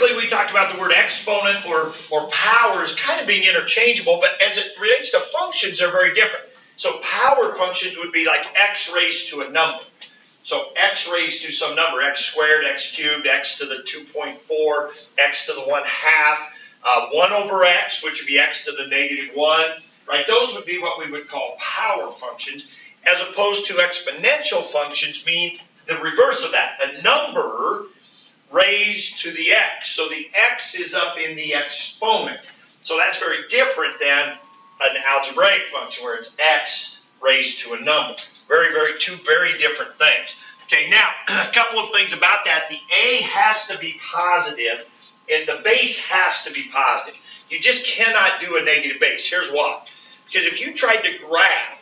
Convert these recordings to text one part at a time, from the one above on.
Historically, we talked about the word exponent or powers kind of being interchangeable, but as it relates to functions, they're very different. So power functions would be like x raised to a number. So x raised to some number, x squared, x cubed, x to the 2.4, x to the 1/2, 1 over x, which would be x to the -1, right? Those would be what we would call power functions, as opposed to exponential functions mean the reverse of that, a number raised to the x. So the x is up in the exponent. So that's very different than an algebraic function where it's x raised to a number. Two very different things. Okay, now, a couple of things about that. The a has to be positive, and the base has to be positive. You just cannot do a negative base. Here's why. Because if you tried to graph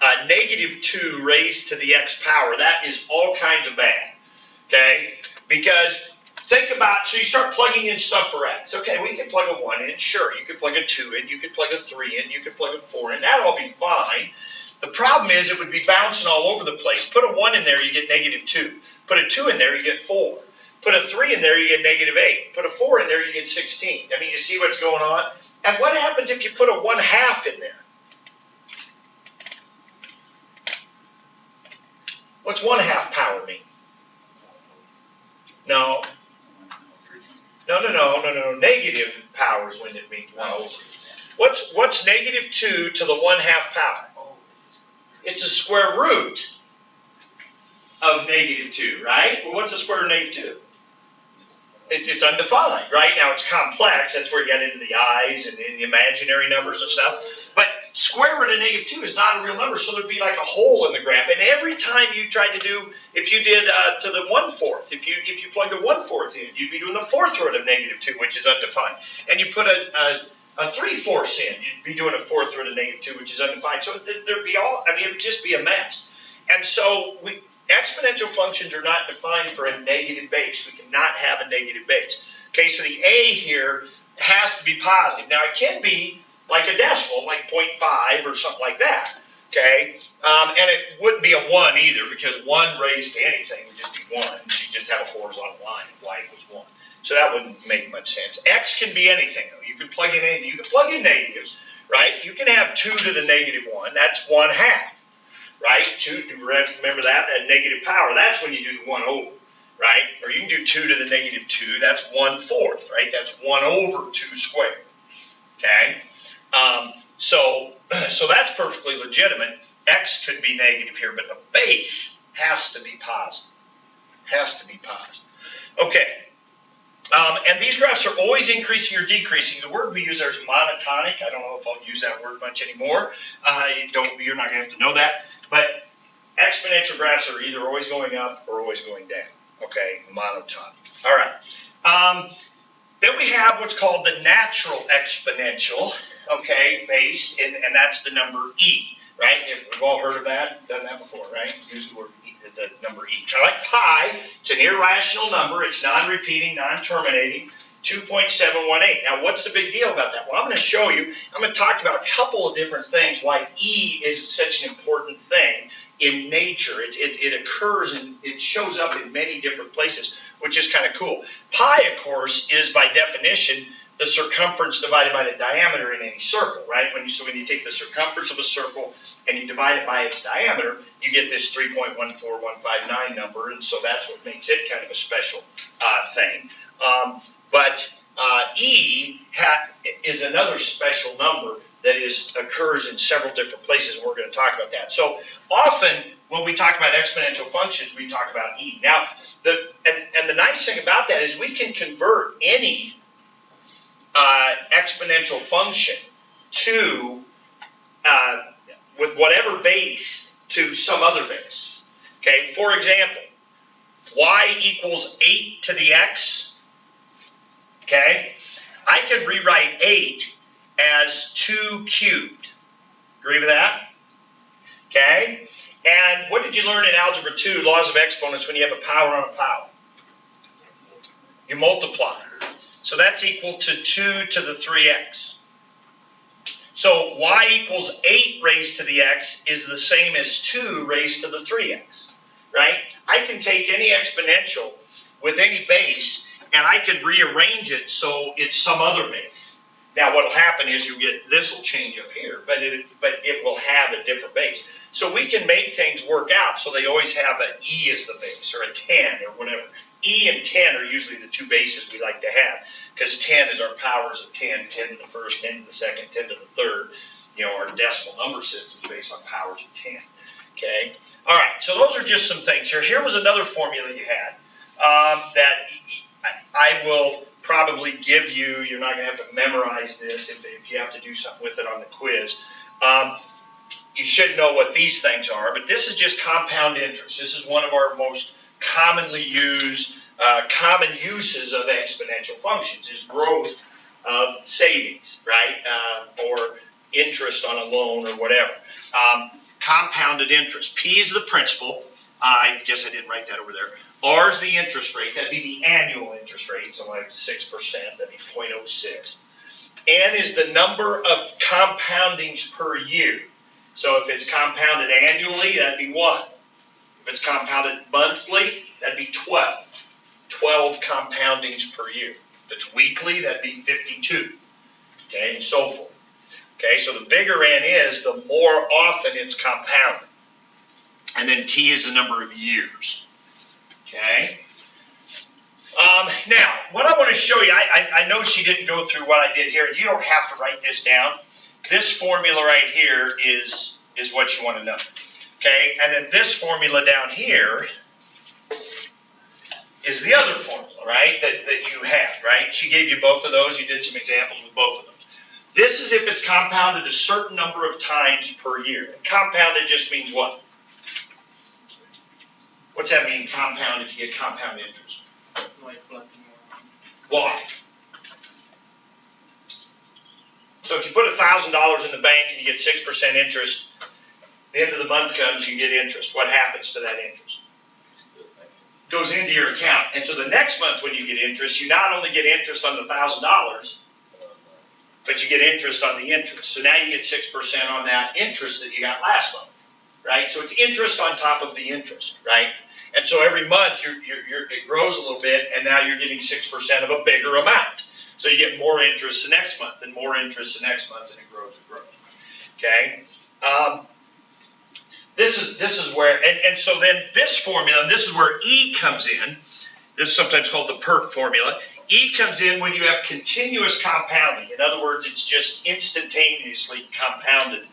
-2 raised to the x power, that is all kinds of bad. Okay? Because think about, so you start plugging in stuff for x. Okay, we can plug a 1 in, sure. You could plug a 2 in, you could plug a 3 in, you could plug a 4 in. That'll all be fine. The problem is it would be bouncing all over the place. Put a 1 in there, you get -2. Put a 2 in there, you get 4. Put a 3 in there, you get -8. Put a 4 in there, you get 16. I mean, you see what's going on? And what happens if you put a 1/2 in there? What's 1/2 power mean? No. Negative powers when it means 1 over. What's -2 to the 1/2 power? It's a square root of -2, right? Well, what's the square root of -2? It's undefined, right? Now it's complex. That's where you get into the i's and the imaginary numbers and stuff. But square root of -2 is not a real number, so there'd be like a hole in the graph. And every time you tried to do, if you did to the 1/4, if you plugged a 1/4 in, you'd be doing the 4th root of -2, which is undefined. And you put a 3/4 in, you'd be doing a 4th root of -2, which is undefined. So there'd be it would just be a mess. And so exponential functions are not defined for a negative base. We cannot have a negative base. Okay, so the a here has to be positive. Now it can be like a decimal, like 0.5 or something like that. Okay, and it wouldn't be a 1 either, because 1 raised to anything would just be 1. So you just have a horizontal line of y equals 1. So that wouldn't make much sense. X can be anything, though. You can plug in anything. You can plug in negatives, right? You can have 2 to the -1. That's 1/2, right? 2, remember that? That negative power. That's when you do the 1 over, right? Or you can do 2 to the -2. That's 1/4, right? That's 1 over 2 squared. Okay? So that's perfectly legitimate. X could be negative here, but the base has to be positive. Has to be positive. Okay. And these graphs are always increasing or decreasing. The word we use there is monotonic. I don't know if I'll use that word much anymore. You're not going to have to know that. But exponential graphs are either always going up or always going down. Okay, monotonic. All right. Then we have what's called the natural exponential, okay, base, and that's the number e, right? We've all heard of that, done that before, right? Use the word e, the number e. Kind of like pi, it's an irrational number, it's non-repeating, non-terminating, 2.718. Now, what's the big deal about that? Well, I'm going to show you. I'm going to talk about a couple of different things why e is such an important thing in nature. It occurs and it shows up in many different places, which is kind of cool. Pi, of course, is by definition the circumference divided by the diameter in any circle, right? So when you take the circumference of a circle and you divide it by its diameter, you get this 3.14159 number, and so that's what makes it kind of a special thing. But e is another special number that occurs in several different places, and we're going to talk about that. So often when we talk about exponential functions, we talk about e. Now, the nice thing about that is we can convert any exponential function to with whatever base to some other base. Okay, for example, y equals 8 to the x. Okay, I could rewrite 8 as 2 cubed. Agree with that? Okay, and what did you learn in Algebra 2, laws of exponents, when you have a power on a power? You multiply. So that's equal to 2 to the 3x. So y equals 8 raised to the x is the same as 2 raised to the 3x, right? I can take any exponential with any base and I can rearrange it so it's some other base. Now what will happen is this will change up here, but it will have a different base. So we can make things work out so they always have an E as the base, or a 10 or whatever. E and 10 are usually the two bases we like to have, because 10 is our powers of 10, 10 to the first, 10 to the second, 10 to the third. Our decimal number system is based on powers of 10. Okay? All right, so those are just some things here. Here was another formula you had that I will probably give you. You're not going to have to memorize this if you have to do something with it on the quiz. You should know what these things are, but this is just compound interest. This is one of our most commonly used, common uses of exponential functions, is growth of savings, right, or interest on a loan or whatever. Compounded interest. P is the principal. I guess I didn't write that over there. R is the interest rate. That'd be the annual interest rate, so like 6%. That'd be 0.06. N is the number of compoundings per year. So if it's compounded annually, that'd be 1. If it's compounded monthly, that'd be 12. 12 compoundings per year. If it's weekly, that'd be 52. Okay, and so forth. Okay, so the bigger N is, the more often it's compounded. And then T is the number of years. Okay. Now, what I want to show you, I know she didn't go through what I did here. You don't have to write this down. This formula right here is what you want to know. Okay, and then this formula down here is the other formula, right, that you had, right? She gave you both of those. You did some examples with both of those. This is if it's compounded a certain number of times per year. And compounded just means what? What's that mean, compound, if you get compound interest? Why? So if you put $1,000 in the bank and you get 6% interest, the end of the month comes, you get interest. What happens to that interest? Goes into your account. And so the next month when you get interest, you not only get interest on the $1,000, but you get interest on the interest. So now you get 6% on that interest that you got last month, right? So it's interest on top of the interest, right? And so every month it grows a little bit, and now you're getting 6% of a bigger amount. So you get more interest the next month, and more interest the next month, and it grows and grows. Okay? This is where, and so then this formula, and this is where E comes in. This is sometimes called the PERC formula. E comes in when you have continuous compounding. In other words, it's just instantaneously compounded.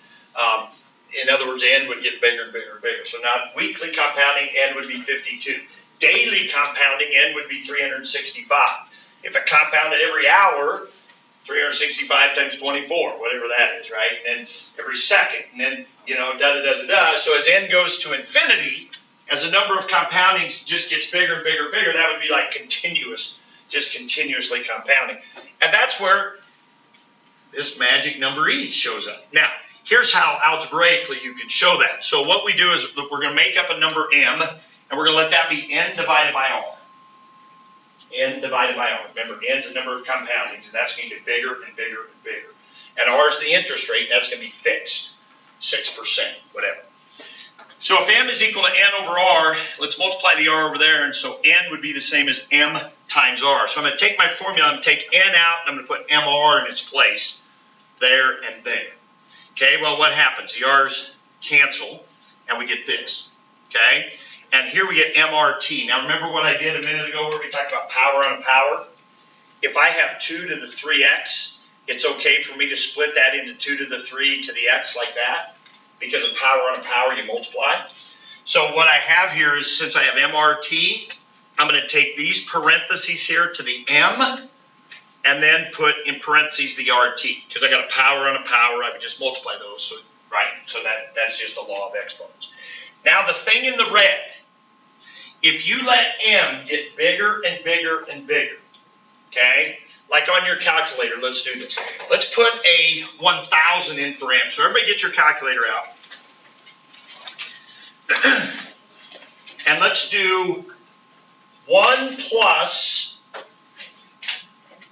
In other words, N would get bigger and bigger and bigger. So not weekly compounding, N would be 52. Daily compounding, N would be 365. If it compounded every hour, 365 times 24, whatever that is, right? And then every second, and then, da-da-da-da-da. So as N goes to infinity, as the number of compoundings just gets bigger and bigger and bigger, that would be like continuous, just continuously compounding. And that's where this magic number E shows up. Now, here's how algebraically you can show that. So what we do is we're going to make up a number M, and we're going to let that be N divided by R. N divided by R. Remember, N is the number of compoundings, and that's going to get bigger and bigger and bigger. And R is the interest rate, and that's going to be fixed, 6%, whatever. So if M is equal to N over R, let's multiply the R over there, and so N would be the same as M times R. So I'm going to take my formula, I'm going to take N out, and I'm going to put MR in its place, there and there. Okay, well, what happens? The R's cancel, and we get this, okay? And here we get MRT. Now, remember what I did a minute ago where we talked about power on a power? If I have 2 to the 3x, it's okay for me to split that into 2 to the 3 to the x like that, because of power on a power, you multiply. So what I have here is, since I have MRT, I'm going to take these parentheses here to the M, and then put in parentheses the RT, because I got a power on a power. I would just multiply those, so, right? So that's just the law of exponents. Now the thing in the red, if you let M get bigger and bigger and bigger, okay, like on your calculator, let's do this. Let's put a 1,000 in for M. So everybody get your calculator out. And let's do 1 plus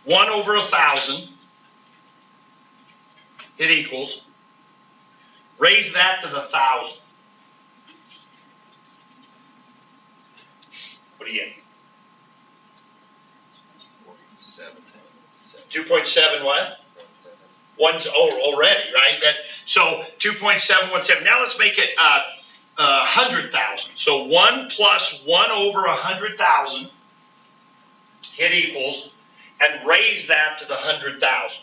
1 over 1,000. It equals. Raise that to the 1,000. What do you get? 2.7 what? One's already, right? So 2.717. Now let's make it 100,000. So 1 plus 1 over 100,000, hit equals, and raise that to the 100,000.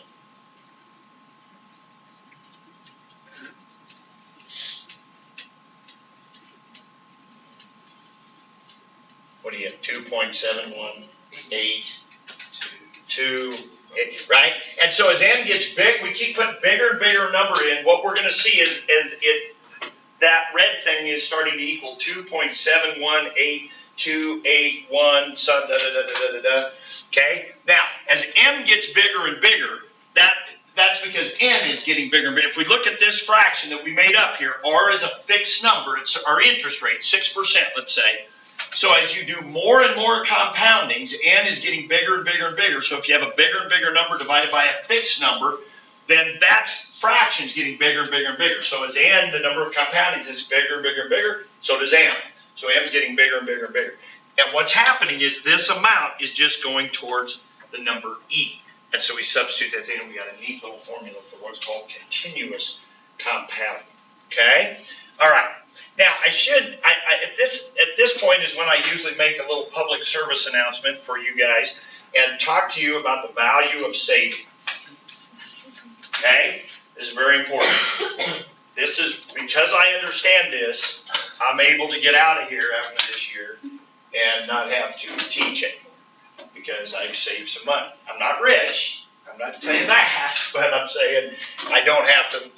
What do you have? 2.7182, right? And so as n gets big, we keep putting bigger and bigger number in. What we're going to see is that red thing is starting to equal 2.718281, so da da da da da da. Okay. Now, as m gets bigger and bigger, that's because n is getting bigger and bigger. If we look at this fraction that we made up here, r is a fixed number. It's our interest rate, 6%, let's say. So as you do more and more compoundings, n is getting bigger and bigger and bigger. So if you have a bigger and bigger number divided by a fixed number, then that fraction is getting bigger and bigger and bigger. So as n, the number of compoundings is bigger and bigger and bigger, so does m. So m is getting bigger and bigger and bigger. And what's happening is this amount is just going towards the number e. And so we substitute that in, and we got a neat little formula for what's called continuous compounding. Okay? All right. Now, at this point is when I usually make a little public service announcement for you guys and talk to you about the value of saving. Okay? This is very important. This is, because I understand this, I'm able to get out of here after this year and not have to teach anymore because I've saved some money. I'm not rich. I'm not saying that, but I'm saying I don't have to,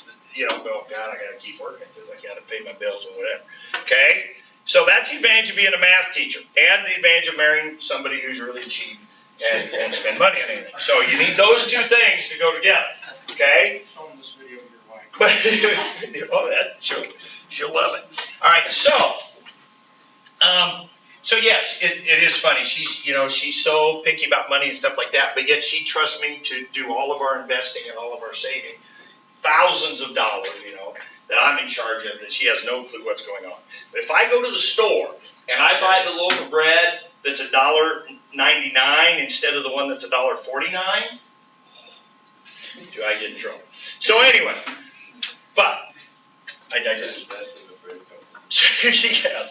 go, God, I got to keep working because I got to pay my bills or whatever. Okay? So that's the advantage of being a math teacher and the advantage of marrying somebody who's really cheap and won't spend money on anything. So you need those two things to go together. Okay? Show them this video to your wife. Oh, she'll love it. All right, so yes, it is funny. She's so picky about money and stuff like that, but yet she trusts me to do all of our investing and all of our saving. Thousands of dollars, that I'm in charge of, that she has no clue what's going on. But if I go to the store and I buy the loaf of bread that's $1.99 instead of the one that's $1.49, do I get in trouble? So anyway, but I digress. Yeah,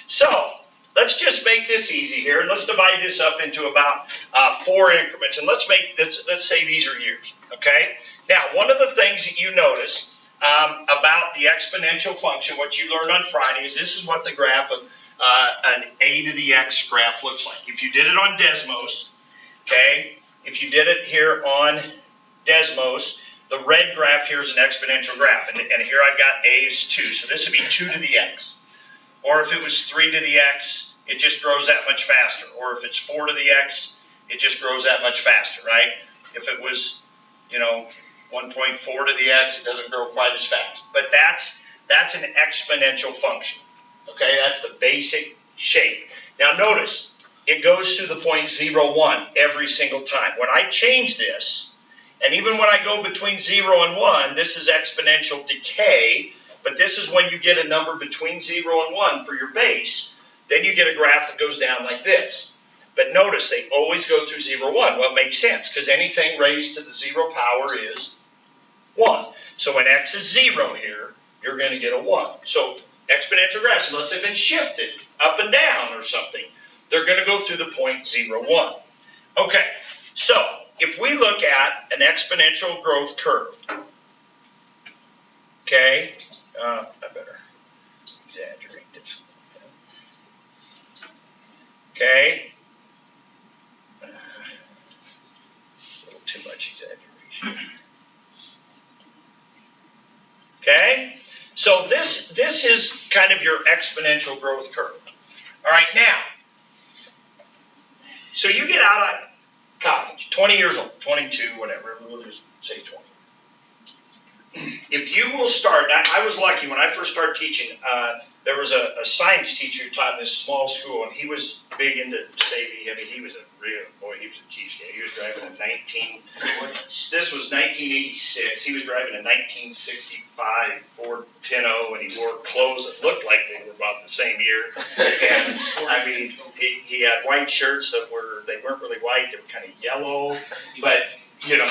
so let's just make this easy here, and let's divide this up into about 4 increments, and let's say these are years. Okay. Now, one of the things that you notice about the exponential function, what you learned on Friday, is this is what the graph of an a to the x graph looks like. If you did it on Desmos, okay, if you did it here on Desmos, the red graph here is an exponential graph, and here I've got a is 2, so this would be 2 to the x. Or if it was 3 to the x, it just grows that much faster. Or if it's 4 to the x, it just grows that much faster, right? If it was, 1.4 to the x, it doesn't grow quite as fast. But that's an exponential function. Okay, that's the basic shape. Now notice, it goes to the point 0, 1 every single time. When I change this, and even when I go between 0 and 1, this is exponential decay, but this is when you get a number between 0 and 1 for your base, then you get a graph that goes down like this. But notice, they always go through 0, 1. Well, it makes sense, because anything raised to the 0 power is 1. So when x is 0 here, you're going to get a 1. So exponential graphs, unless they've been shifted up and down or something, they're going to go through the point 0, 1. Okay, so if we look at an exponential growth curve, okay, I better exaggerate this. Okay, a little too much exaggeration. Okay, so this is kind of your exponential growth curve. All right, now, so you get out of college, 20 years old, 22, whatever, we'll just say 20. If you will start, I was lucky when I first started teaching, there was a science teacher who taught in this small school, and he was big into saving. I mean, he was a cheapskate. He was driving a this was 1986. He was driving a 1965 Ford Pinto, and he wore clothes that looked like they were about the same year. And I mean, he had white shirts that they weren't really white. They were kind of yellow, but you know,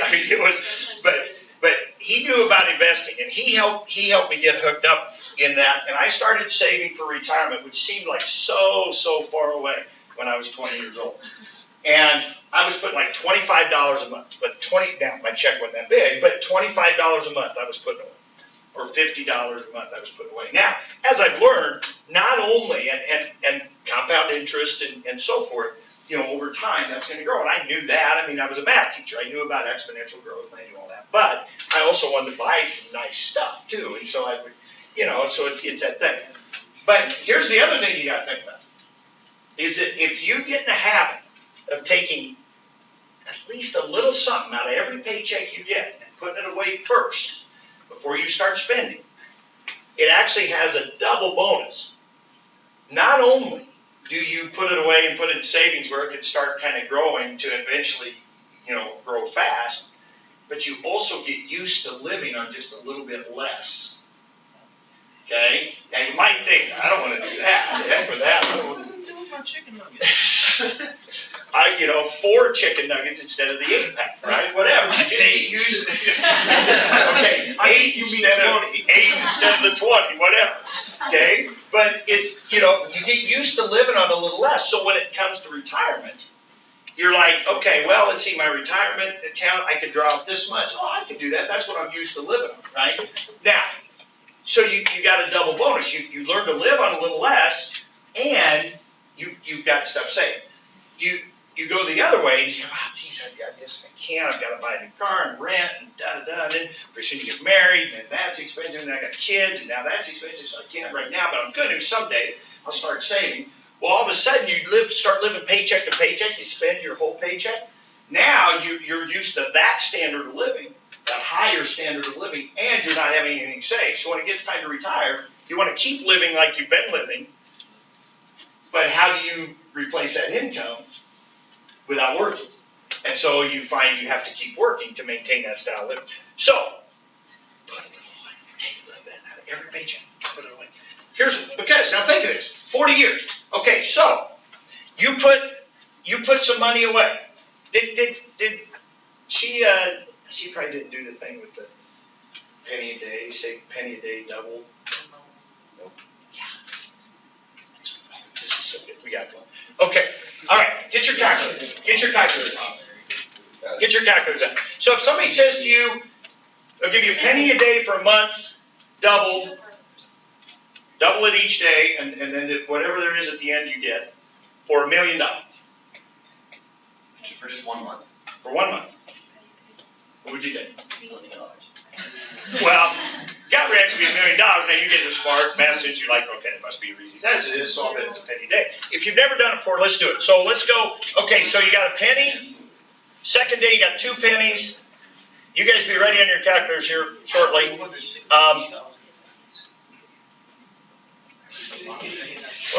I mean, it was, but he knew about investing, and he helped me get hooked up in that, and I started saving for retirement, which seemed like so far away when I was 20 years old. And I was putting like $25 a month, but now my check wasn't that big, but $25 a month I was putting away, or $50 a month I was putting away. Now, as I've learned, not only, and compound interest and so forth, you know, over time that's going to grow, and I knew that. I mean, I was a math teacher. I knew about exponential growth, and I knew all that, but I also wanted to buy some nice stuff too, and so I would, you know, so it's that thing. But here's the other thing you got to think about, is that if you get in a habit of taking at least a little something out of every paycheck you get and putting it away first before you start spending, it actually has a double bonus. Not only do you put it away and put it in savings where it can start kind of growing to eventually, you know, grow fast, but you also get used to living on just a little bit less. Okay? Now you might think, I don't want to do that. Heck with that. Chicken nuggets. 4 chicken nuggets instead of the 8-pack, right? Whatever. You just get used to okay, 8 instead of the 20, whatever. Okay? But you get used to living on a little less. So when it comes to retirement, you're like, okay, well, let's see, my retirement account, I could draw out this much. Oh, I can do that. That's what I'm used to living on, right? Now, so you got a double bonus. You learn to live on a little less, and you've got stuff saved. You go the other way, and you say, oh, geez, I've got this, and I've got to buy a new car and rent, and da-da-da, and then pretty soon you get married, and that's expensive, and then I got kids, and now that's expensive, so I can't right now, but I'm going to someday. I'll start saving. Well, all of a sudden, you start living paycheck to paycheck. You spend your whole paycheck. Now you're used to that standard of living, that higher standard of living, and you're not having anything saved. So when it gets time to retire, you want to keep living like you've been living, but how do you replace that income without working? And so you find you have to keep working to maintain that style of living. So, put a little away. Take a little bit out of every paycheck. Put it away. Because now think of this. 40 years. Okay, so you put some money away. Did she probably didn't do the thing with the penny a day, say penny a day double? Nope. Yeah. This is so good. We got one. Okay. All right. Get your calculator. Get your calculator out. So if somebody says to you, they'll give you a penny a day for a month, double it each day, and then whatever there is at the end you get, or $1 million. For just 1 month? For 1 month. What would you think? $1 million. Well, got to actually be $1 million. Now you guys are smart, math students. You're like, okay, it must be easy. As it is, so I'll bet it's a penny a day. If you've never done it before, let's do it. So let's go. Okay, so you got a penny. Second day, you got 2 pennies. You guys be ready on your calculators here shortly. What do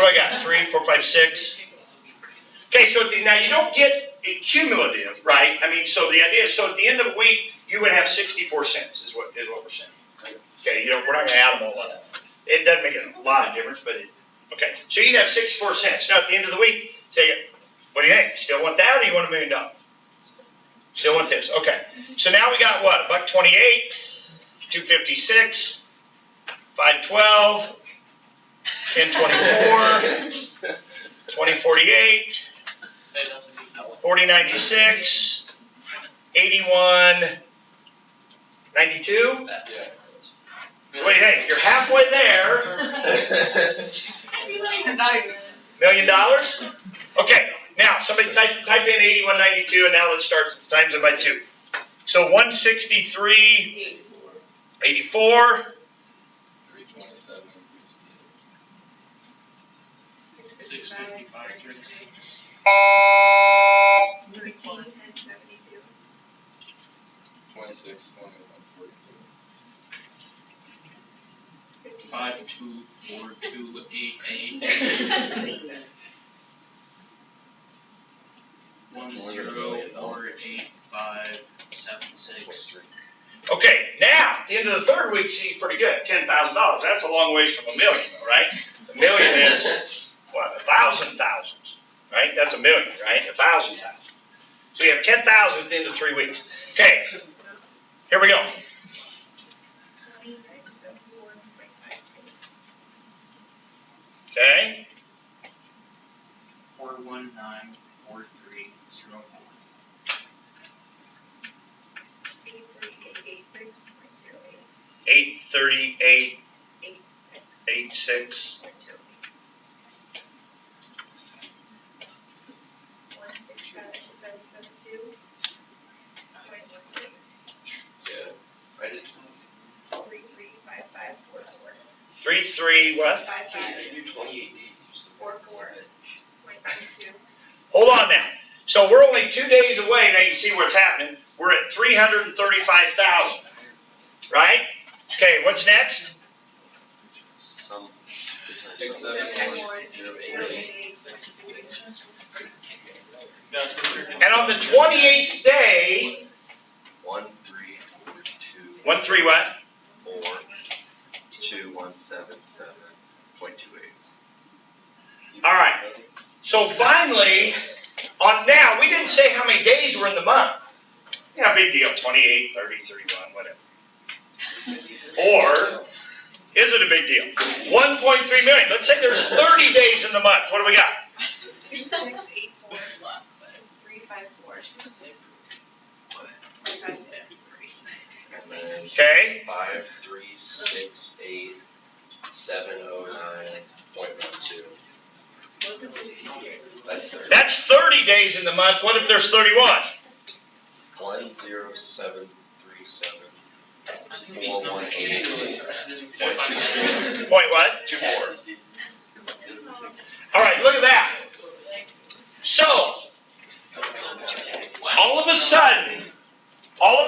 I got? 3, 4, 5, 6. Okay, so now you don't get a cumulative, right? I mean, so the idea is, so at the end of the week, you would have 64 cents is what we're saying. Okay, we're not going to add them all up. It doesn't make a lot of difference, but okay. So you'd have 64 cents. Now at the end of the week, say, what do you think? Still want that, or you want $1 million? Still want this. Okay. So now we got what? $1.28, $2.56, $5.12, $10.24, $20.48, $40.96, $81.92. So what do you think? You're halfway there. $1 million? Okay. Now somebody type in 81.92, and now let's start times it by 2. So 163.84. 327. 26, 21, 42. 5, 2, 4, 2, 8, 8. 10,485,7,6. Okay, now, at the end of the third week, see, pretty good, $10,000. That's a long ways from $1 million, right? $1 million is, what, 1,000 thousands, right? That's $1 million, right? 1,000 thousands. So you have 10,000 at the end of 3 weeks. Okay, here we go. Okay. 4194304. 838.86. 33 what? 44.52. Hold on now. So we're only 2 days away. Now you see what's happening. We're at 335,000, right? Okay, what's next? And on the 28th day, 13 what? 42177.28. All right. So finally, on now, we didn't say how many days were in the month. Yeah, big deal, 28, 30, 31, whatever. Or, is it a big deal? 1.3 million. Let's say there's 30 days in the month. What do we got? 2684. 354. Okay. 5368.709.12. That's 30 days in the month. What if there's 31? 10737.418. Point what? 24. All right, look at that. So, all of a sudden, on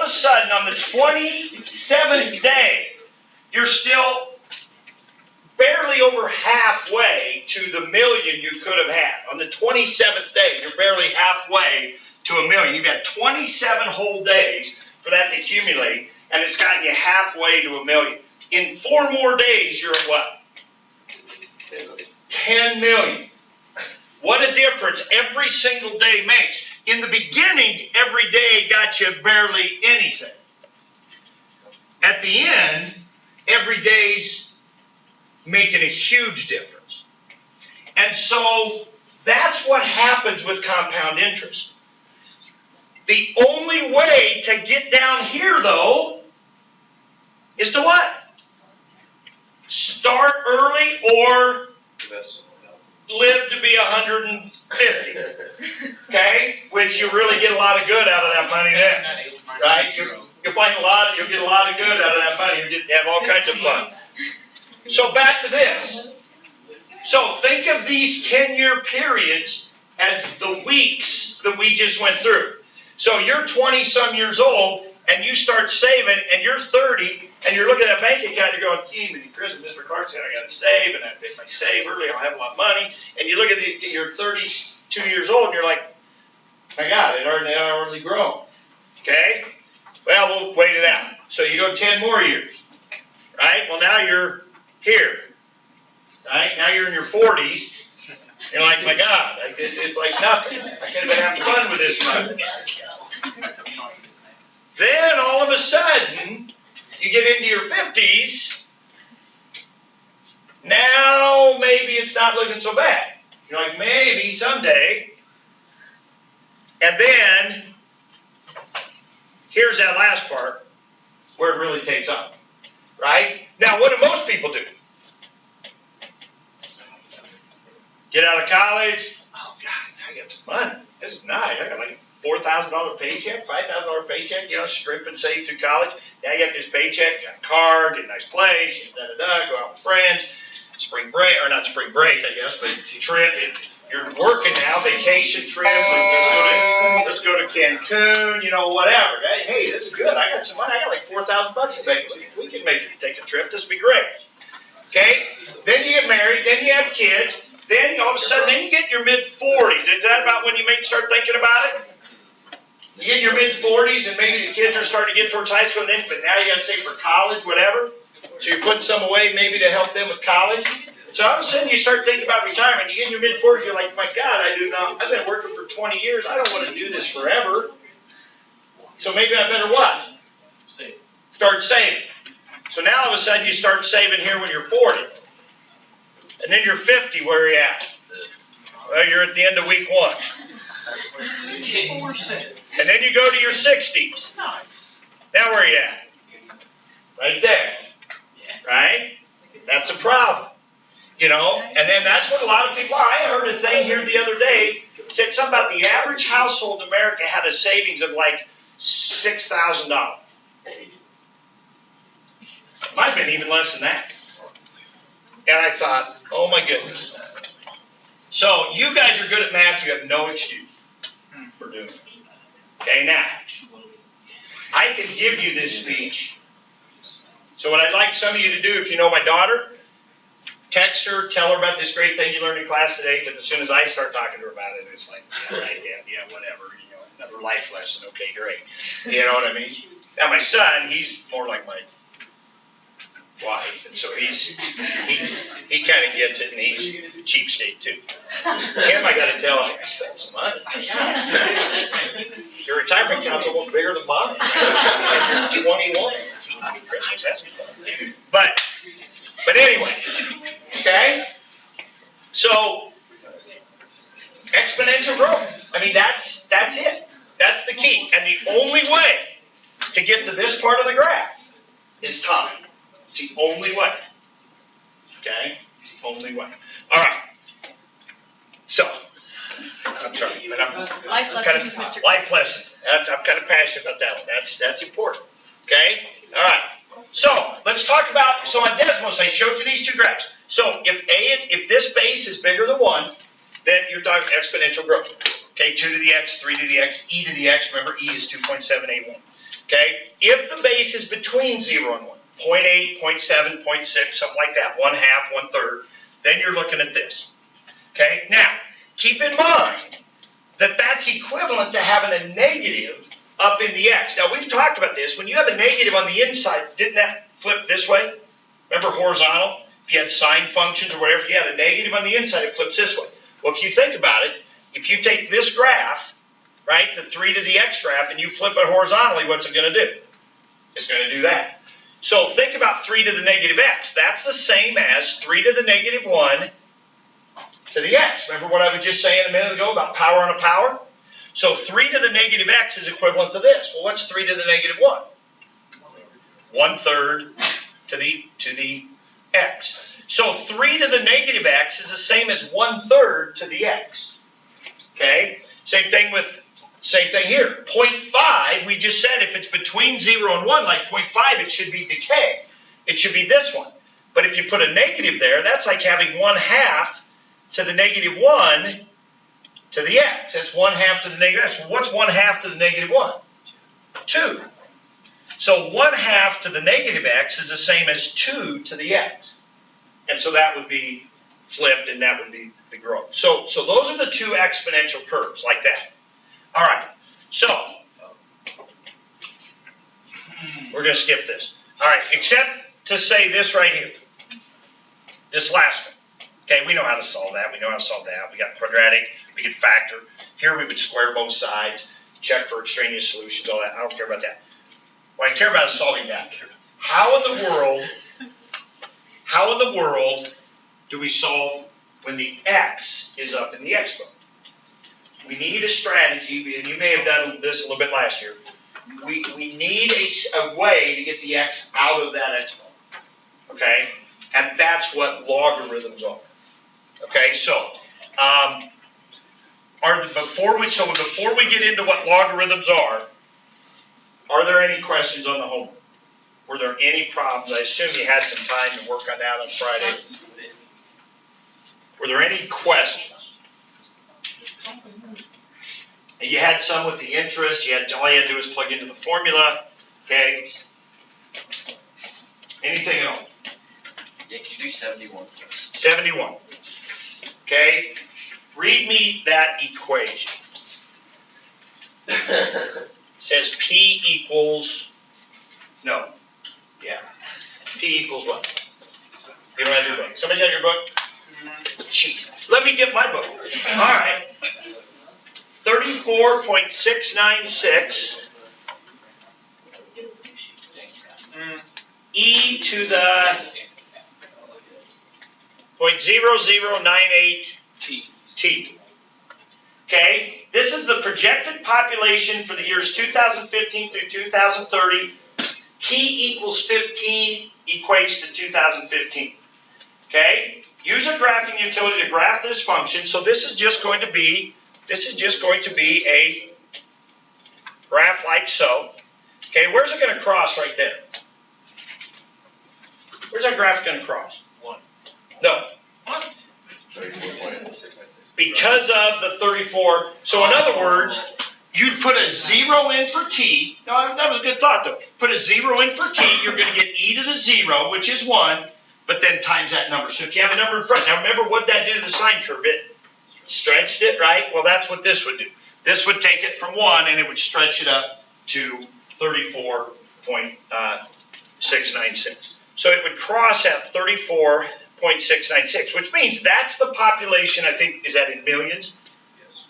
the 27th day, you're still barely over halfway to the million you could have had. On the 27th day, you're barely halfway to $1 million. You've had 27 whole days for that to accumulate, and it's gotten you halfway to $1 million. In 4 more days, you're at what? 10 million. What a difference every single day makes. In the beginning, every day got you barely anything. At the end, every day's making a huge difference. And so that's what happens with compound interest. The only way to get down here, though, is to what? Start early or live to be 150. Okay? Which you really get a lot of good out of that money then. Right? You'll get a lot of good out of that money. You have all kinds of fun. So back to this. So think of these 10-year periods as the weeks that we just went through. So you're 20-some years old, and you start saving, and you're 30, and you're looking at that bank account, you're going, gee, Mr. Clark said I got to save, and if I save early, I'll have a lot of money. And you look at you're 32 years old, and you're like, my God, it already grown. Okay? Well, we'll wait it out. So you go 10 more years. Right? Well, now you're here. Right? Now you're in your 40s. You're like, my God, it's like nothing. I can't even have fun with this money. Then all of a sudden, you get into your 50s. Now maybe it's not looking so bad. You're like, maybe someday. And then, here's that last part where it really takes off. Right? Now, what do most people do? Get out of college. Oh, God, I got some money. This is nice. I got like a $4,000 paycheck, $5,000 paycheck, strip and save through college. Now you got this paycheck, got a car, get a nice place, go out with friends, spring break, or not spring break, I guess, but trip. You're working now, vacation trips, like let's go to Cancun, whatever. Hey, this is good. I got some money. I got like $4,000 to make. We can take a trip. This will be great. Okay? Then you get married. Then you have kids. Then all of a sudden, then you get in your mid-40s. Is that about when you may start thinking about it? You get in your mid-40s and maybe the kids are starting to get towards high school, but now you got to save for college, whatever. So you're putting some away maybe to help them with college. So all of a sudden you start thinking about retirement. You get in your mid-40s, you're like, my God, I've been working for 20 years. I don't want to do this forever. So maybe I better what? Save. Start saving. So now all of a sudden you start saving here when you're 40. And then you're 50, where are you at? Well, you're at the end of week 1. 64%. And then you go to your 60s. Nice. Now where are you at? Right there. Right? That's a problem. You know, and then that's what a lot of people are. I heard a thing here the other day, said something about the average household in America had a savings of like $6,000. Might have been even less than that. And I thought, oh my goodness. So you guys are good at math, you have no excuse for doing it. Okay, now, I can give you this speech. So what I'd like some of you to do, if you know my daughter, text her, tell her about this great thing you learned in class today, because as soon as I start talking to her about it, it's like, yeah, right, yeah, whatever, you know, another life lesson, okay, great. You know what I mean? Now my son, he's more like my wife, and so he kind of gets it, and he's cheapskate too. Him, I got to tell him, spend some money. Your retirement account's almost bigger than mine. You're 21. Christmas has to be fun. But anyway, okay? So, exponential growth. I mean, that's it. That's the key. And the only way to get to this part of the graph is time. It's the only way. Okay? It's the only way. All right. So, I'm sorry. Life lesson, Mr. Life lesson. I'm kind of passionate about that one. That's important. Okay? All right. So, let's talk about, so on Desmos, I showed you these two graphs. So, if this base is bigger than 1, then you're talking exponential growth. Okay, 2 to the x, 3 to the x, e to the x. Remember, e is 2.781. Okay? If the base is between 0 and 1, 0.8, 0.7, 0.6, something like that, 1/2, 1/3, then you're looking at this. Okay? Now, keep in mind that that's equivalent to having a negative up in the x. Now, we've talked about this. When you have a negative on the inside, didn't that flip this way? Remember horizontal? If you had sine functions or whatever, if you had a negative on the inside, it flips this way. Well, if you think about it, if you take this graph, right, the 3 to the x graph, and you flip it horizontally, what's it going to do? It's going to do that. So think about 3 to the negative x. That's the same as 3 to the negative 1 to the x. Remember what I was just saying a minute ago about power on a power? So 3 to the negative x is equivalent to this. Well, what's 3 to the negative 1? 1/3 to the x. So 3 to the negative x is the same as 1/3 to the x. Okay? Same thing here. 0.5, we just said if it's between 0 and 1, like 0.5, it should be decay. It should be this one. But if you put a negative there, that's like having 1/2 to the negative 1 to the x. That's 1/2 to the negative x. Well, what's 1/2 to the negative 1? 2. So 1/2 to the negative x is the same as 2 to the x. And so that would be flipped, and that would be the growth. So those are the two exponential curves, like that. All right. So we're going to skip this. All right, except to say this right here. This last one. Okay, we know how to solve that. We know how to solve that. We got quadratic. We can factor. Here we would square both sides, check for extraneous solutions, all that. I don't care about that. What I care about is solving that. How in the world do we solve when the x is up in the exponent? We need a strategy, and you may have done this a little bit last year. We need a way to get the x out of that exponent. Okay? And that's what logarithms are. Okay, so before we get into what logarithms are there any questions on the homework? Were there any problems? I assume you had some time to work on that on Friday. Were there any questions? And you had some with the interest. All you had to do was plug into the formula. Okay. Anything else? Yeah, can you do 71? 71. Okay? Read me that equation. Says P equals, no, yeah. P equals what? You don't have your book. Somebody got your book? Jeez. Let me get my book. All right. 34.696 e to the 0.0098 t. Okay? This is the projected population for the years 2015 through 2030. T equals 15 equates to 2015. Okay? Use a graphing utility to graph this function. So this is just going to be a graph like so. Okay, where's it going to cross right there? Where's that graph going to cross? 1. No. Because of the 34. So in other words, you'd put a 0 in for t. No, that was a good thought though. Put a 0 in for t, you're going to get e to the 0, which is 1, but then times that number. So if you have a number in front, now remember what that did to the sine curve. It stretched it, right? Well, that's what this would do. This would take it from 1 and it would stretch it up to 34.696. So it would cross at 34.696, which means that's the population, I think, is that in millions? Yes.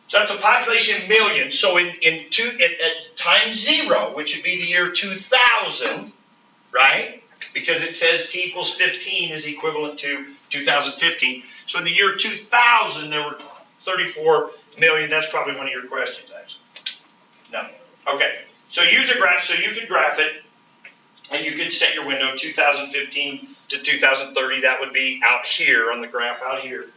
So that's a population in millions. So at times 0, which would be the year 2000, right? Because it says t equals 15 is equivalent to 2015. So in the year 2000, there were 34 million. That's probably one of your questions, actually. No. Okay. So use a graph. So you could graph it, and you could set your window 2015 to 2030. That would be out here on the graph out here.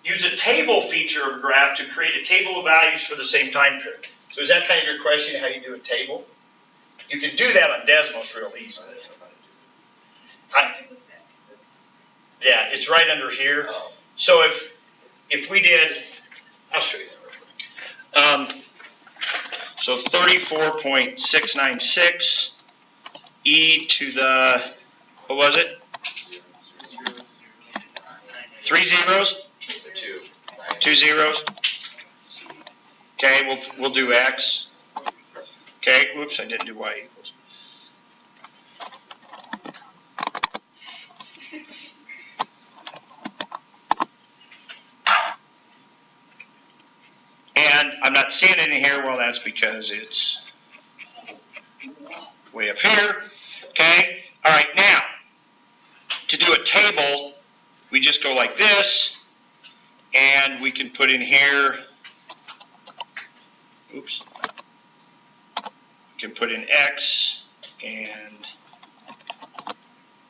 Use a table feature of a graph to create a table of values for the same time period. So is that kind of your question, how you do a table? You can do that on Desmos real easily. Yeah, it's right under here. So if we did, I'll show you that real quick. So 34.696 e to the, what was it? 3 zeros? 2 zeros? Okay, we'll do x. Okay, whoops, I didn't do y equals. And I'm not seeing it in here. Well, that's because it's way up here. Okay? All right, now, to do a table, we just go like this, and we can put in here, oops, we can put in x and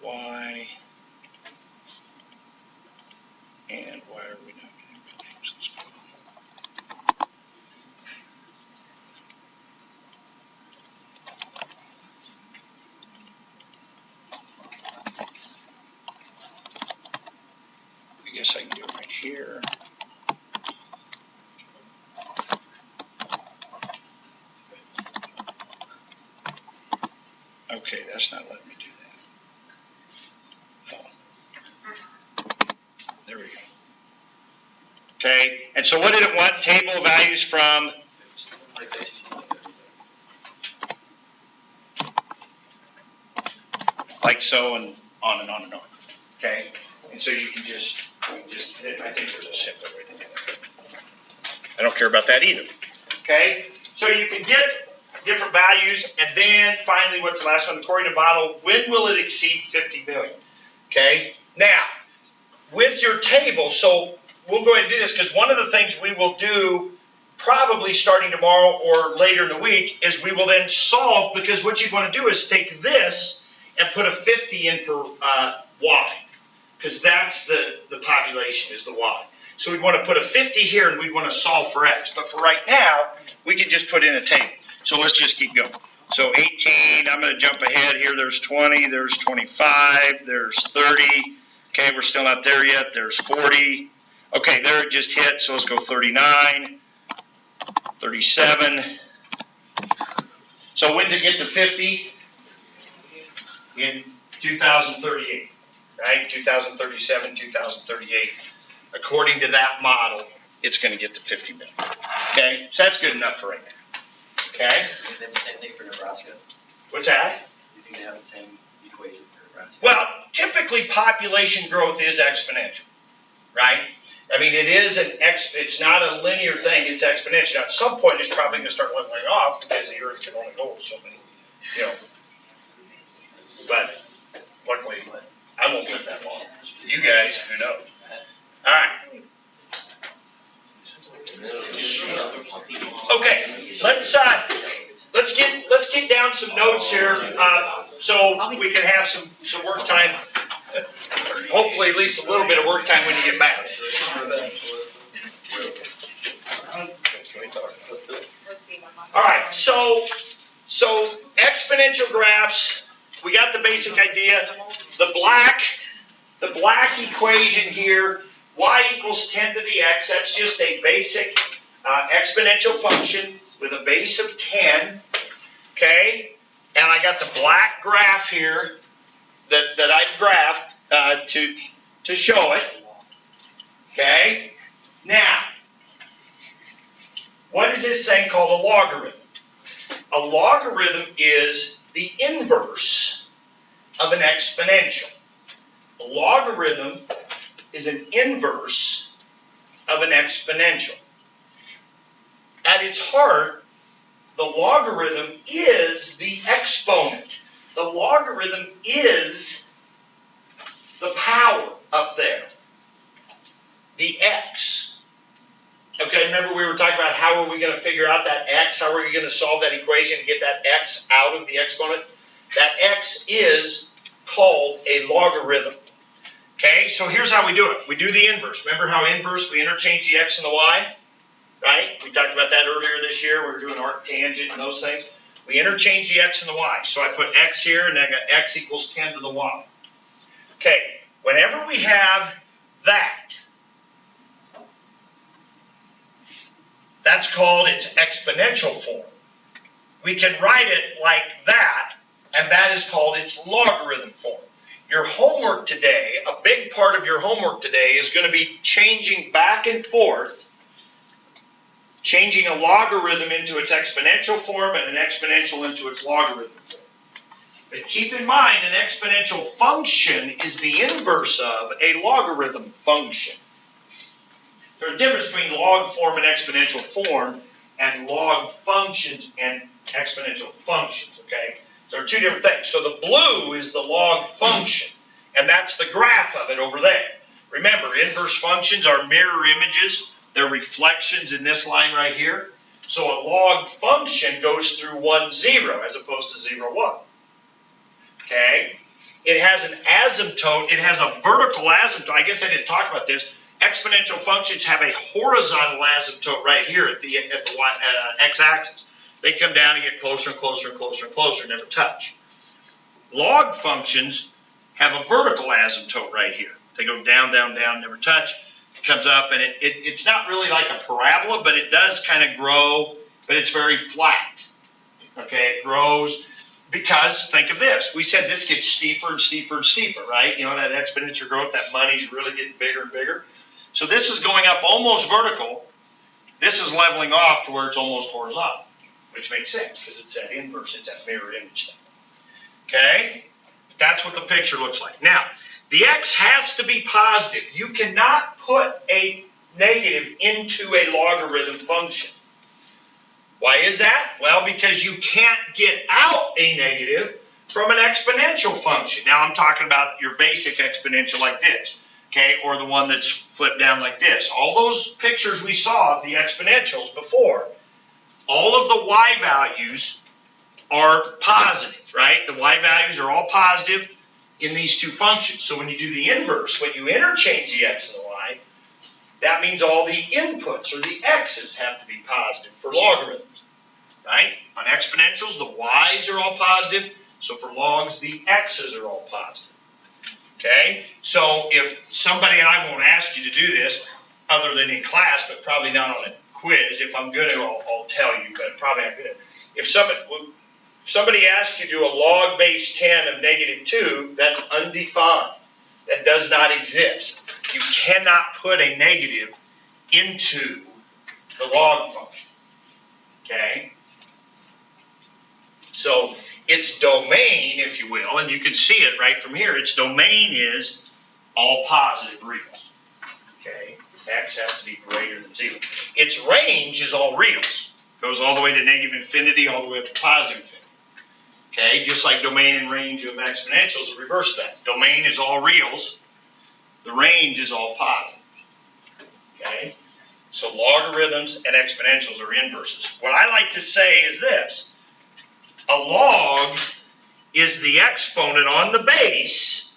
y, and why are we not getting values? Let's put I guess I can do it right here. Okay, that's not letting me do that. Oh. There we go. Okay, and so what did it want? Table of values from? Like so, and on and on and on. Okay, and so you can just I think there's a simpler way to do that. I don't care about that either. Okay, so you can get different values, and then finally, what's the last one? According to model, when will it exceed 50 million? Okay, now with your table, so we'll go ahead and do this because one of the things we will do probably starting tomorrow or later in the week is we will then solve, because what you want to do is take this and put a 50 in for y, because that's the population is the y. So we'd want to put a 50 here and we'd want to solve for x. But for right now, we can just put in a table. So let's just keep going. So 18, I'm going to jump ahead here. There's 20, there's 25, there's 30. Okay, we're still not there yet. There's 40. Okay, there it just hit. So let's go 39, 37. So when's it get to 50? In 2038, right? 2037, 2038. according to that model, it's going to get to 50 million. Okay, so that's good enough for right now. Okay, You think they have the same thing for Nebraska? what's that? You think they have the same equation for Nebraska? Well, typically population growth is exponential, right? I mean, it is it's not a linear thing, it's exponential. Now, at some point, it's probably going to start leveling off because the Earth can only hold so many, But luckily, I won't live that long. You guys, who knows? All right. Okay, let's get down some notes here, so we can have some work time. Hopefully, at least a little bit of work time when you get back. All right, so exponential graphs. We got the basic idea. The black equation here, y equals 10 to the x. That's just a basic exponential function with a base of 10. Okay, and I got the black graph here that I've graphed to show it. Okay, now what is this thing called a logarithm? A logarithm is the inverse of an exponential. A logarithm is an inverse of an exponential. At its heart, the logarithm is the exponent. The logarithm is the power up there, the x. Okay, remember we were talking about how are we going to figure out that x? How are we going to solve that equation and get that x out of the exponent? That x is called a logarithm. Okay, so here's how we do it. We do the inverse. Remember how inverse, we interchange the x and the y? Right? We talked about that earlier this year. We were doing arctangent and those things. We interchange the x and the y. So I put x here, and I got x equals 10 to the y. Okay, whenever we have that, that's called its exponential form. We can write it like that, and that is called its logarithm form. Your homework today, a big part of your homework today is going to be changing back and forth, changing a logarithm into its exponential form and an exponential into its logarithm form. But keep in mind, an exponential function is the inverse of a logarithm function. There's a difference between log form and exponential form and log functions and exponential functions, okay? So there are two different things. So the blue is the log function, and that's the graph of it over there. Remember, inverse functions are mirror images. They're reflections in this line right here. So a log function goes through 1, 0 as opposed to 0, 1. Okay? It has an asymptote. It has a vertical asymptote. I guess I didn't talk about this. Exponential functions have a horizontal asymptote right here at the x-axis. They come down and get closer and closer and closer and closer, never touch. Log functions have a vertical asymptote right here. They go down, down, down, never touch. It comes up, and it's not really like a parabola, but it does kind of grow, but it's very flat. Okay, it grows because, think of this. We said this gets steeper and steeper and steeper, right? You know, that exponential growth, that money's really getting bigger and bigger. So this is going up almost vertical. This is leveling off to where it's almost horizontal, which makes sense because it's that inverse, it's that mirror image thing. Okay? That's what the picture looks like. Now, the x has to be positive. You cannot put a negative into a logarithm function. Why is that? Well, because you can't get out a negative from an exponential function. Now, I'm talking about your basic exponential like this. Okay, or the one that's flipped down like this. All those pictures we saw of the exponentials before, all of the y values are positive, right? The y values are all positive in these two functions. So when you do the inverse, when you interchange the x and the y, that means all the inputs or the x's have to be positive for logarithms, right? On exponentials, the y's are all positive. So for logs, the x's are all positive. Okay, so if somebody, and I won't ask you to do this other than in class, but probably not on a quiz. If I'm going to, I'll tell you, but probably not good. If somebody asks you to do a log base 10 of -2, that's undefined. That does not exist. you cannot put a negative into the log function. Okay? So its domain, if you will, and you can see it right from here, its domain is all positive reals. Okay? X has to be greater than 0. Its range is all reals. Goes all the way to negative infinity, all the way up to positive infinity. Okay? Just like domain and range of exponentials, reverse that. Domain is all reals. The range is all positives. Okay? So logarithms and exponentials are inverses. What I like to say is this. A log is the exponent on the base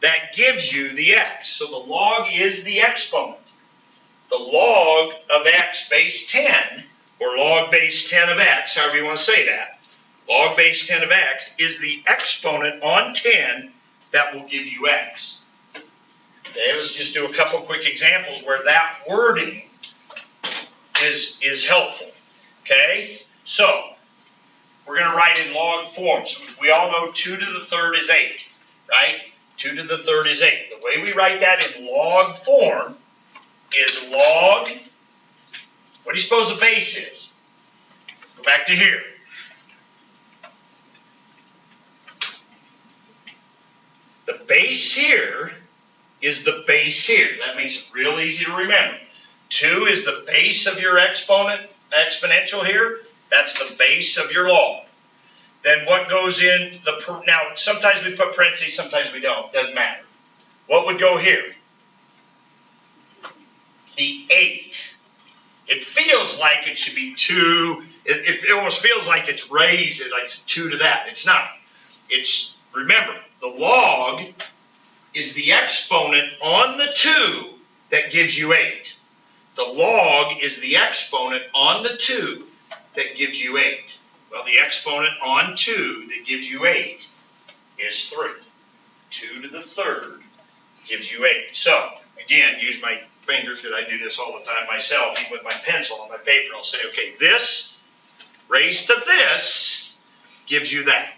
that gives you the x. So the log is the exponent. The log of x base 10, or log base 10 of x, however you want to say that, log base 10 of x is the exponent on 10 that will give you x. Okay, let's just do a couple quick examples where that wording is helpful. Okay, so we're going to write in log forms. We all know 2 to the third is 8, right? 2 to the third is 8. The way we write that in log form is log, what do you suppose the base is? Go back to here. The base here is the base here. That makes it real easy to remember. 2 is the base of your exponential here. That's the base of your log. Then what goes in the, now sometimes we put parentheses, sometimes we don't, doesn't matter. What would go here? The 8. It feels like it should be 2, it almost feels like it's raised, like it's 2 to that. It's not. It's, remember, the log is the exponent on the 2 that gives you 8. The log is the exponent on the 2 that gives you 8. Well, the exponent on 2 that gives you 8 is 3. 2 to the third gives you 8. So, again, use my fingers because I do this all the time myself, even with my pencil on my paper. I'll say, okay, this raised to this gives you that.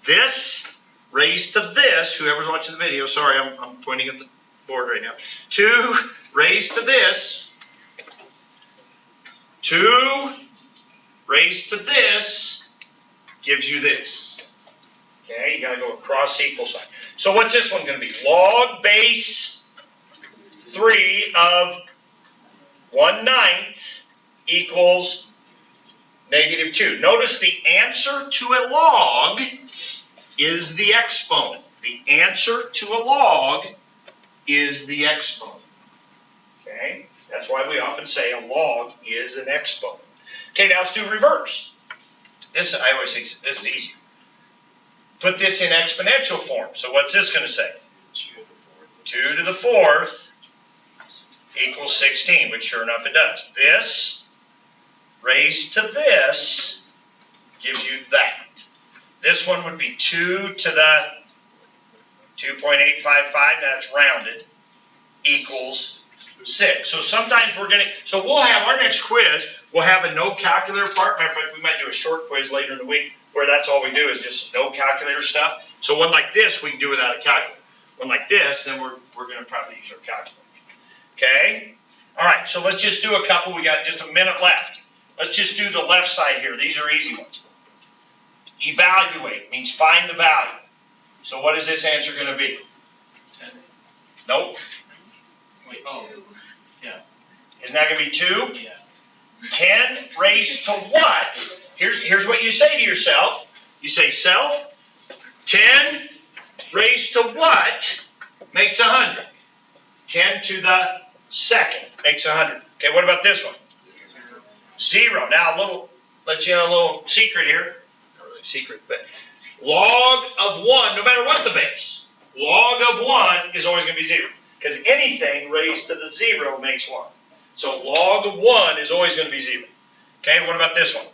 This raised to this, whoever's watching the video, sorry, I'm pointing at the board right now. 2 raised to this, 2 raised to this gives you this. Okay, you got to go across equal sign. So what's this one going to be? Log base 3 of 1/9 equals -2. Notice the answer to a log is the exponent. The answer to a log is the exponent. Okay, that's why we often say a log is an exponent. Okay, now let's do reverse. This, I always think this is easier. Put this in exponential form. So what's this going to say? 2 to the fourth equals 16, which sure enough it does. This raised to this gives you that. This one would be 2 to the 2.855, that's rounded, equals 6. So sometimes we're going to, so we'll have our next quiz, we'll have a no calculator part. Matter of fact, we might do a short quiz later in the week where that's all we do is just no calculator stuff. So one like this, we can do without a calculator. One like this, then we're going to probably use our calculator. Okay? All right, so let's just do a couple. We got just a minute left. Let's just do the left side here. These are easy ones. Evaluate means find the value. So what is this answer going to be? 10. Nope. Wait, oh, yeah. Isn't that going to be 2? Yeah. 10 raised to what? Here's what you say to yourself. You say, self, 10 raised to what makes 100? 10 to the second makes 100. Okay, what about this one? 0. Now, let you in a little secret here. Not really secret, but log of 1, no matter what the base, log of 1 is always going to be 0. Because anything raised to the 0 makes 1. So log of 1 is always going to be 0. Okay, what about this one?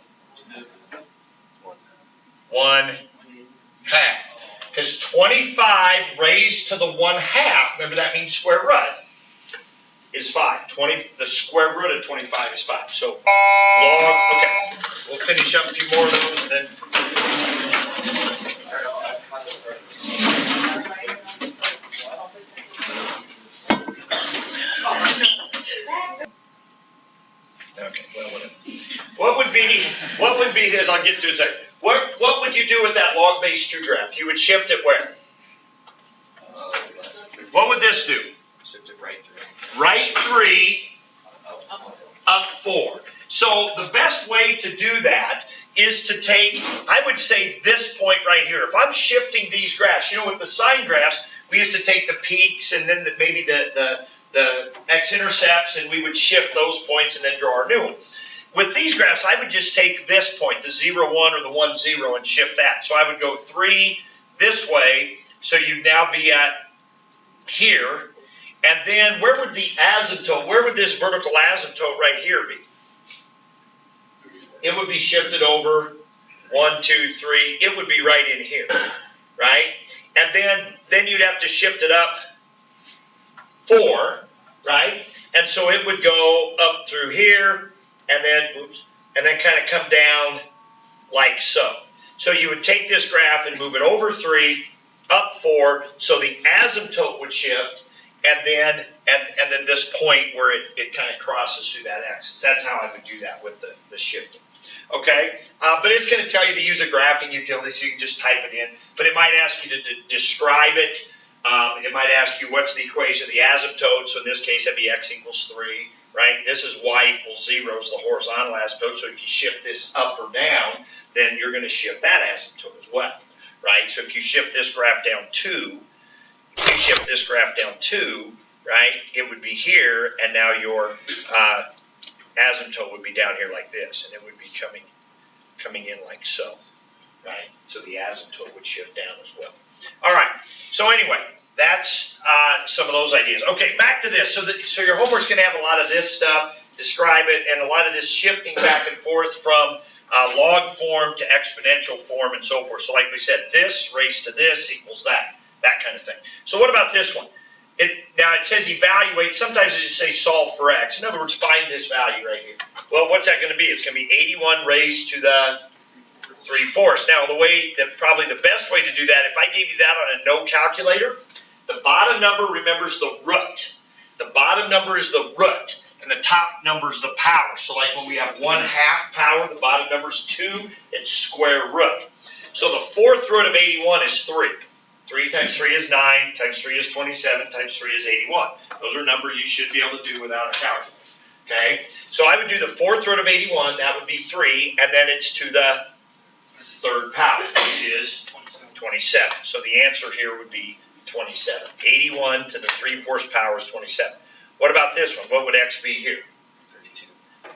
1/2. Because 25 raised to the 1/2, remember that means square root, is 5. The square root of 25 is 5. So log, okay, we'll finish up a few more of those and then. What would be this? I'll get to it in a second. What would you do with that log base 2 graph? You would shift it where? What would this do? Shift it right through. Right 3, up 4. So the best way to do that is to take, I would say this point right here. If I'm shifting these graphs, with the sine graphs, we used to take the peaks and then maybe the x-intercepts, and we would shift those points and then draw our new one. With these graphs, I would just take this point, the 0, 1 or the 1, 0, and shift that. So I would go 3 this way, so you'd now be at here. And then where would the asymptote, where would this vertical asymptote right here be? It would be shifted over 1, 2, 3. It would be right in here, right? And then you'd have to shift it up 4, right? And so it would go up through here, and then kind of come down like so. So you would take this graph and move it over 3, up 4, so the asymptote would shift, and then this point where it kind of crosses through that axis. That's how I would do that with the shifting. Okay, but it's going to tell you to use a graphing utility, so you can just type it in. But it might ask you to describe it. It might ask you what's the equation of the asymptote. So in this case, that'd be x equals 3, right? This is y equals 0 is the horizontal asymptote. So if you shift this up or down, then you're going to shift that asymptote as well, right? So if you shift this graph down 2, right, it would be here, and now your asymptote would be down here like this, and it would be coming in like so, right? So the asymptote would shift down as well. All right. So anyway, that's some of those ideas. Okay, back to this. So your homework's going to have a lot of this stuff, describe it, and a lot of this shifting back and forth from log form to exponential form and so forth. So like we said, this raised to this equals that kind of thing. So what about this one? Now it says evaluate. Sometimes it just says solve for x. In other words, find this value right here. Well, what's that going to be? It's going to be 81 raised to the 3/4. Now, probably the best way to do that, if I gave you that on a no calculator, the bottom number remembers the root. The bottom number is the root, and the top number is the power. So like when we have 1/2 power, the bottom number is 2, it's square root. So the 4th root of 81 is 3. 3 times 3 is 9, times 3 is 27, times 3 is 81. Those are numbers you should be able to do without a calculator. Okay? So I would do the 4th root of 81, that would be 3, and then it's to the 3rd power, which is 27. So the answer here would be 27. 81 to the 3/4 power is 27. What about this one? What would x be here? 32.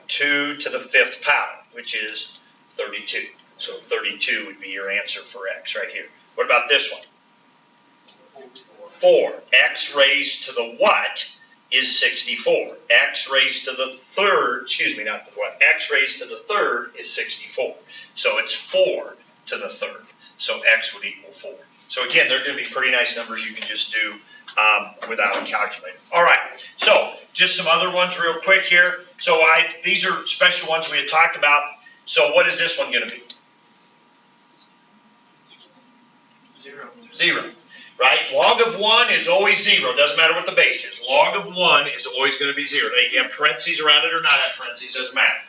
2 to the 5th power, which is 32. So 32 would be your answer for x right here. What about this one? 4. X raised to the what is 64. X raised to the 3rd, not the what, X raised to the 3rd is 64. So it's 4 to the 3rd. So X would equal 4. So again, they're going to be pretty nice numbers you can just do without a calculator. All right, so just some other ones real quick here. So these are special ones we had talked about. So what is this one going to be? 0. 0. Right? Log of 1 is always 0. Doesn't matter what the base is. Log of 1 is always going to be 0. Now, you can have parentheses around it or not have parentheses. Doesn't matter.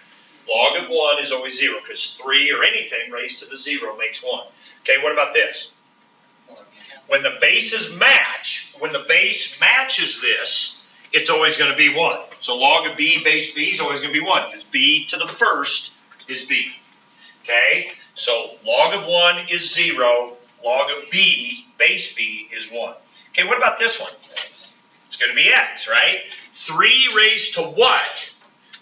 Log of 1 is always 0 because 3 or anything raised to the 0 makes 1. Okay, what about this? When the bases match, when the base matches this, it's always going to be 1. So log of b base b is always going to be 1 because b to the 1st is b. Okay? So log of 1 is 0. Log of b, base b, is 1. Okay, what about this one? It's going to be x, right? 3 raised to what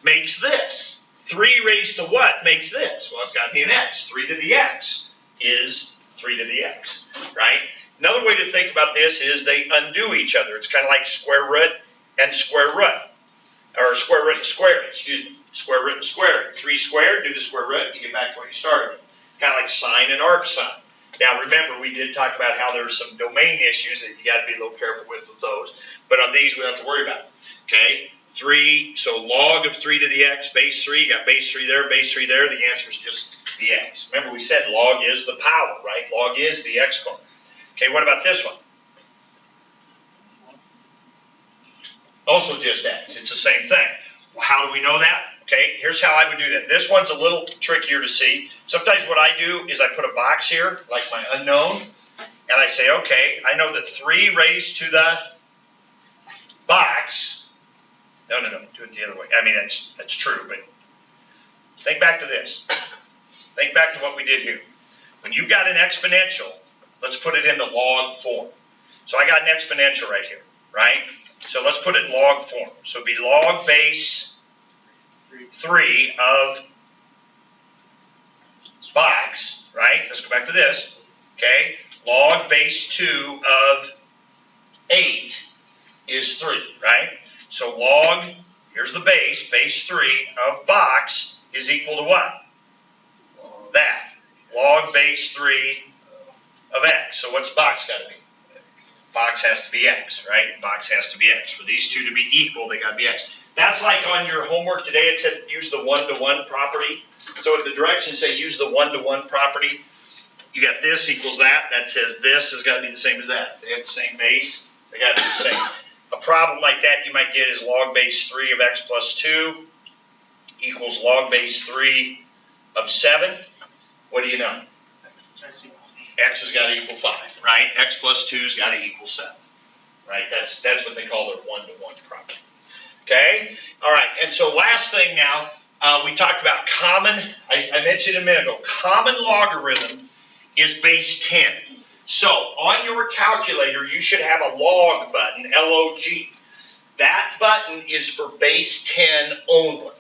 makes this? 3 raised to what makes this? Well, it's got to be an x. 3 to the x is 3 to the x, right? Another way to think about this is they undo each other. It's kind of like square root and square root. Or square root and square root, Square root and square root. 3 squared, do the square root, you get back to what you started with. Kind of like sine and arc sine. Now remember, we did talk about how there's some domain issues that you got to be a little careful with those. But on these, we don't have to worry about it. Okay, 3, so log of 3 to the x, base 3, you got base 3 there, base 3 there. The answer is just the x. Remember, we said log is the power, right? Log is the exponent. Okay, what about this one? Also just x. It's the same thing. Well, how do we know that? Okay, here's how I would do that. This one's a little trickier to see. Sometimes what I do is I put a box here, like my unknown, and I say, okay, I know that 3 raised to the box. No, do it the other way. I mean, that's true, but think back to this. Think back to what we did here. When you've got an exponential, let's put it into log form. So I got an exponential right here, right? So let's put it in log form. So it'd be log base 3 of box, right? Let's go back to this. Okay, log base 2 of 8 is 3, right? So log, here's the base 3 of box is equal to what? That. Log base 3 of x. So what's box got to be? Box has to be x, right? Box has to be x. For these two to be equal, they got to be x. That's like on your homework today, it said use the one-to-one property. So if the directions say use the one-to-one property, you got this equals that. That says this has got to be the same as that. They have the same base. They got to be the same. A problem like that you might get is log base 3 of x plus 2 equals log base 3 of 7. What do you know? X has got to equal 5, right? X plus 2 has got to equal 7, right? That's what they call their one-to-one property. Okay? All right, and so last thing now, we talked about common, I mentioned a minute ago, common logarithm is base 10. So on your calculator, you should have a log button, L-O-G. That button is for base 10 only.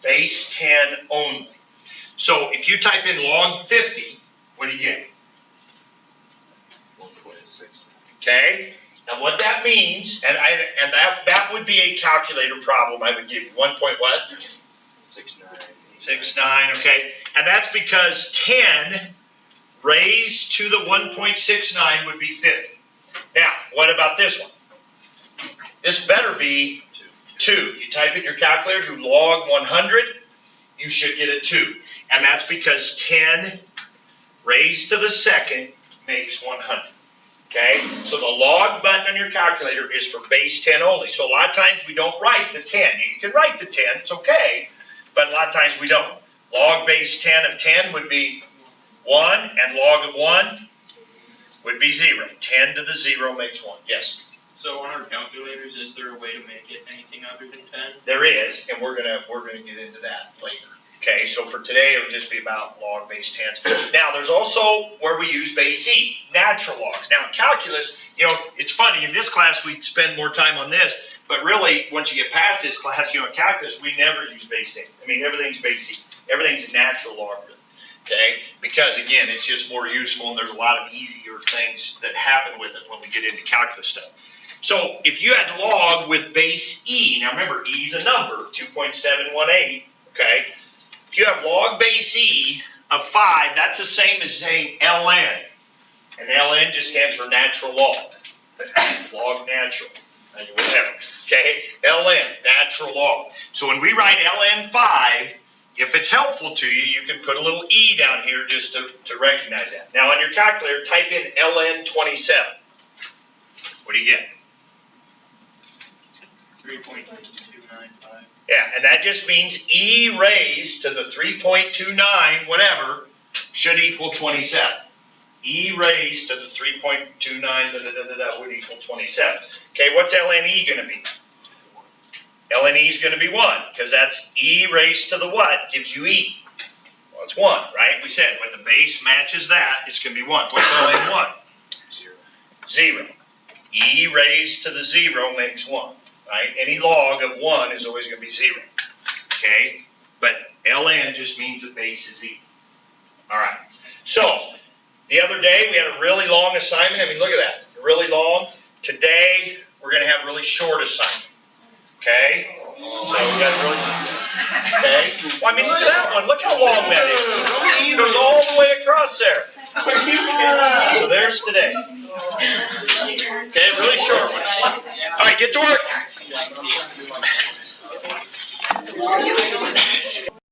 Base 10 only. So if you type in log 50, what do you get? 1.6. Okay? Now what that means, and that would be a calculator problem I would give you. 1 point what? 69. 69, okay? And that's because 10 raised to the 1.69 would be 50. Now, what about this one? This better be 2. You type in your calculator, you log 100, you should get a 2. And that's because 10 raised to the second makes 100. Okay? So the log button on your calculator is for base 10 only. So a lot of times we don't write the 10. You can write the 10, it's okay, but a lot of times we don't. Log base 10 of 10 would be 1, and log of 1 would be 0. 10 to the 0 makes 1. Yes? So on our calculators, is there a way to make it anything other than 10? There is, and we're gonna get into that later. Okay, so for today it'll just be about log base 10s. Now there's also where we use base E, natural logs. Now in calculus, you know, it's funny, in this class we'd spend more time on this, but really once you get past this class, you know, in calculus we never use base 10. I mean, everything's base E. Everything's natural logarithm. Okay, because again, it's just more useful and there's a lot of easier things that happen with it when we get into calculus stuff. So if you had log with base E, now remember E is a number, 2.718, okay? If you have log base E of 5, that's the same as saying ln. And ln just stands for natural log. Log natural, whatever, okay? ln, natural log. So when we write ln 5, if it's helpful to you, you can put a little E down here just to recognize that. Now on your calculator, type in ln 27. What do you get? 3.295. Yeah, and that just means E raised to the 3.29, whatever, should equal 27. E raised to the 3.29, would equal 27. Okay, what's ln E going to be? ln E is going to be 1, because that's E raised to the what gives you E. Well, it's 1, right? We said when the base matches that, it's going to be 1. What's ln 1? 0. E raised to the 0 makes 1. Right? Any log of 1 is always going to be 0. Okay? But ln just means the base is E. All right. So, the other day we had a really long assignment. I mean, look at that. Really long. Today, we're going to have a really short assignment. Okay? So, we got really... Okay? Well, I mean, look at that one. Look how long that is. It goes all the way across there. So, there's today. Okay, really short one. All right, get to work.